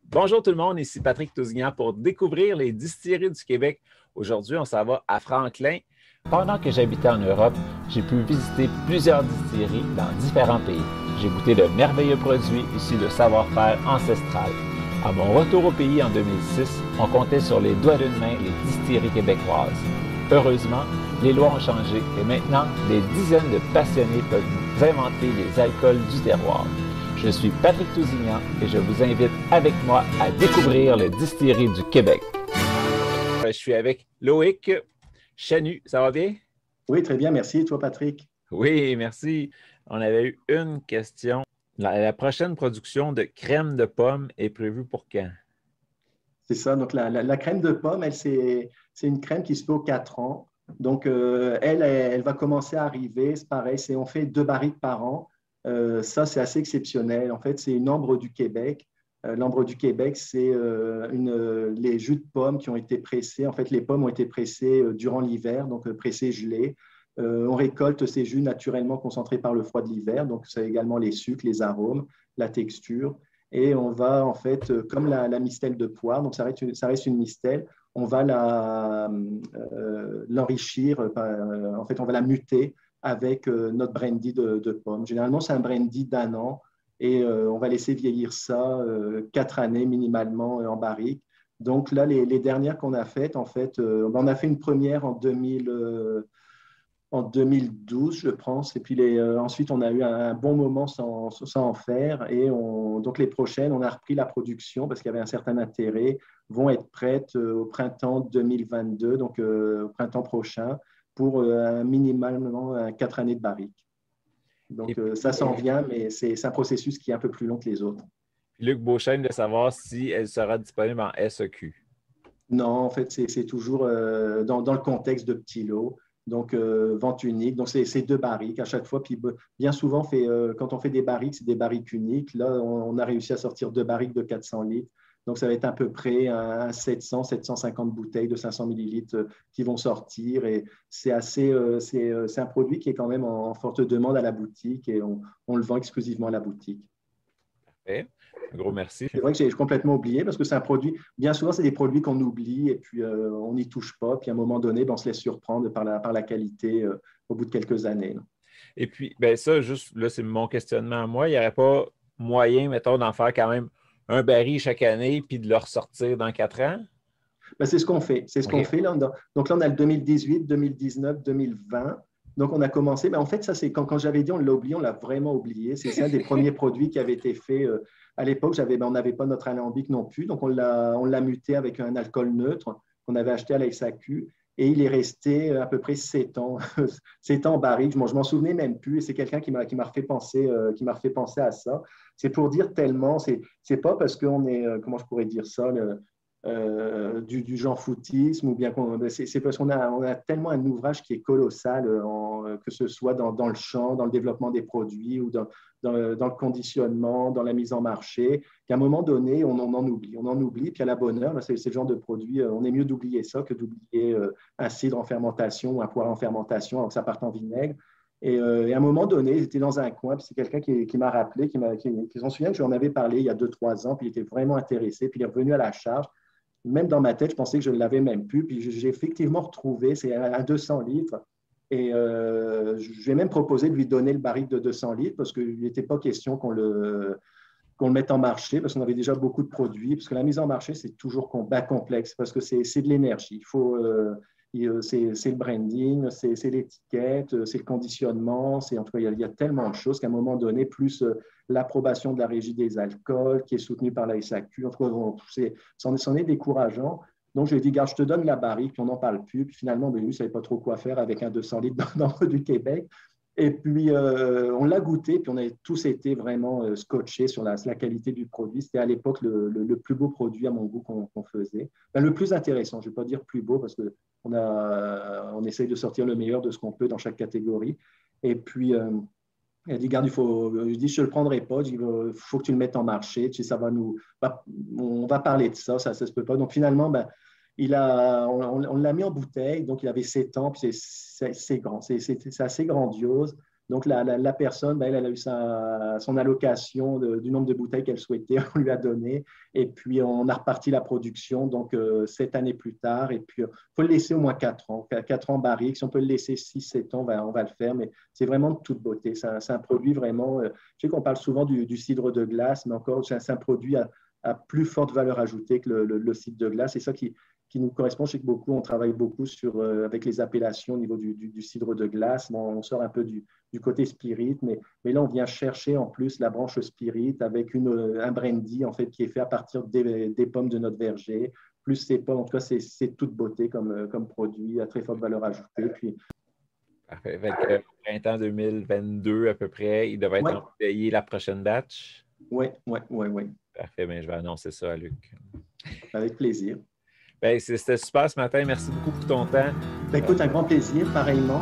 Bonjour tout le monde, ici Patrick Tousignan pour découvrir les distilleries du Québec. Aujourd'hui, on s'en va à Franklin. Pendant que j'habitais en Europe, j'ai pu visiter plusieurs distilleries dans différents pays. J'ai goûté de merveilleux produits issus de savoir-faire ancestral. À mon retour au pays en 2006, on comptait sur les doigts d'une main les distilleries québécoises. Heureusement, les lois ont changé et maintenant, des dizaines de passionnés peuvent inventer les alcools du terroir. Je suis Patrick Tousignan et je vous invite avec moi à découvrir les distilleries du Québec. Je suis avec Loïc Chanu. Ça va bien? Oui, très bien. Merci. Et toi, Patrick? Oui, merci. On avait eu une question. La prochaine production de crème de pomme est prévue pour quand? C'est ça. Donc, la crème de pomme, c'est une crème qui se fait aux 4 ans. Donc, elle va commencer à arriver. C'est pareil, on fait 2 barriques par an. Ça, c'est assez exceptionnel. En fait, c'est une ambre du Québec. L'ambre du Québec, c'est les jus de pommes qui ont été pressés. En fait, les pommes ont été pressées durant l'hiver, donc pressées gelées. On récolte ces jus naturellement concentrés par le froid de l'hiver. Donc, c'est également les sucres, les arômes, la texture. Et on va, en fait, comme la mistelle de poire, donc ça reste une mistelle, on va l'enrichir, en fait, on va la muter avec notre brandy de pommes. Généralement, c'est un brandy d'un an et on va laisser vieillir ça 4 années minimalement en barrique. Donc là, les dernières qu'on a faites, en fait, on a fait une première en 2012, je pense, et puis ensuite, on a eu un bon moment sans en faire. Et donc les prochaines, on a repris la production parce qu'il y avait un certain intérêt, vont être prêtes au printemps 2022, donc au printemps prochain pour minimalement 4 années de barrique. Donc, ça s'en vient, mais c'est un processus qui est un peu plus long que les autres. Luc Beauchesne de savoir si elle sera disponible en SEQ. Non, en fait, c'est toujours dans le contexte de petits lots, donc vente unique. Donc, c'est 2 barriques à chaque fois. Puis, bien souvent, quand on fait des barriques, c'est des barriques uniques. Là, on a réussi à sortir 2 barriques de 400 litres. Donc, ça va être à peu près un 750 bouteilles de 500 millilitres qui vont sortir. Et c'est un produit qui est quand même en forte demande à la boutique et on le vend exclusivement à la boutique. Parfait. Un gros merci. C'est vrai que j'ai complètement oublié parce que c'est un produit, bien souvent, c'est des produits qu'on oublie et puis on n'y touche pas. Puis à un moment donné, on se laisse surprendre par la qualité au bout de quelques années. Et puis, ben ça, juste là, c'est mon questionnement à moi. Il n'y aurait pas moyen, mettons, d'en faire quand même un baril chaque année puis de le ressortir dans 4 ans? Ben, c'est ce qu'on fait. C'est ce qu'on OK. fait là. Donc là, on a le 2018, 2019, 2020. Donc, on a commencé. Mais en fait, ça, c'est quand j'avais dit on l'a oublié, on l'a vraiment oublié. C'est un des premiers produits qui avait été fait à l'époque. On n'avait pas notre alambic non plus. Donc, on l'a muté avec un alcool neutre qu'on avait acheté à la SAQ. Et il est resté à peu près 7 ans, 7 ans en barrique. Je m'en souvenais même plus. Et c'est quelqu'un qui m'a refait penser à ça. C'est pour dire tellement, c'est pas parce qu'on est, comment je pourrais dire ça, du genre foutisme, ou bien c'est parce qu'on a tellement un ouvrage qui est colossal, que ce soit dans le champ, dans le développement des produits ou dans le conditionnement, dans la mise en marché, qu'à un moment donné, on en oublie. On en oublie, puis à la bonne heure, c'est le genre de produit, on est mieux d'oublier ça que d'oublier un cidre en fermentation ou un poire en fermentation alors que ça part en vinaigre. Et à un moment donné, j'étais dans un coin, puis c'est quelqu'un qui m'a rappelé, qui s'en souvient que j'en avais parlé il y a 2, 3 ans, puis il était vraiment intéressé, puis il est revenu à la charge. Même dans ma tête, je pensais que je ne l'avais même plus. Puis j'ai effectivement retrouvé, c'est à 200 litres. Et je vais même proposé de lui donner le baril de 200 litres parce qu'il n'était pas question qu'on le mette en marché parce qu'on avait déjà beaucoup de produits. Parce que la mise en marché, c'est toujours complexe parce que c'est de l'énergie. C'est le branding, c'est l'étiquette, c'est le conditionnement. En tout cas, il y a tellement de choses qu'à un moment donné, plus l'approbation de la Régie des alcools qui est soutenue par la SAQ, en tout cas, c'en est décourageant. Donc, je lui ai dit, garde, je te donne la barrique, puis on n'en parle plus. Puis finalement, lui, il ne savait pas trop quoi faire avec un 200 litres d'ambre du Québec. Et puis, on l'a goûté, puis on a tous été vraiment scotchés sur la qualité du produit. C'était à l'époque le plus beau produit, à mon goût, qu'on faisait. Ben, le plus intéressant, je ne vais pas dire plus beau, parce qu'on essaye de sortir le meilleur de ce qu'on peut dans chaque catégorie. Et puis, elle dit, garde, je dis, je ne le prendrai pas. Je dis, il faut que tu le mettes en marché. Tu sais, on va parler de ça, ça ne se peut pas. Donc, finalement, ben, on l'a mis en bouteille, donc il avait 7 ans, puis c'est grand, c'est assez grandiose. Donc, la personne, ben, elle a eu son allocation du nombre de bouteilles qu'elle souhaitait, on lui a donné. Et puis, on a reparti la production, donc 7 années plus tard. Et puis, il faut le laisser au moins 4 ans. 4 ans barrique. Si on peut le laisser 6-7 ans, ben, on va le faire. Mais c'est vraiment de toute beauté. C'est un produit vraiment… je sais qu'on parle souvent du cidre de glace, mais encore, c'est un produit à plus forte valeur ajoutée que le cidre de glace. C'est ça qui nous correspond. Je sais que on travaille beaucoup avec les appellations au niveau du cidre de glace. Bon, on sort un peu du côté spirit, mais là, on vient chercher en plus la branche spirit avec un brandy en fait, qui est fait à partir des pommes de notre verger. Plus ces pommes, en tout cas, c'est toute beauté comme produit à très forte valeur ajoutée. Puis, parfait. Fait que, printemps 2022 à peu près, il devrait être embouteillé la prochaine batch. Oui. Parfait, bien, je vais annoncer ça à Luc. Avec plaisir. Bien, c'était super ce matin. Merci beaucoup pour ton temps. Ben, écoute, un grand plaisir, pareillement.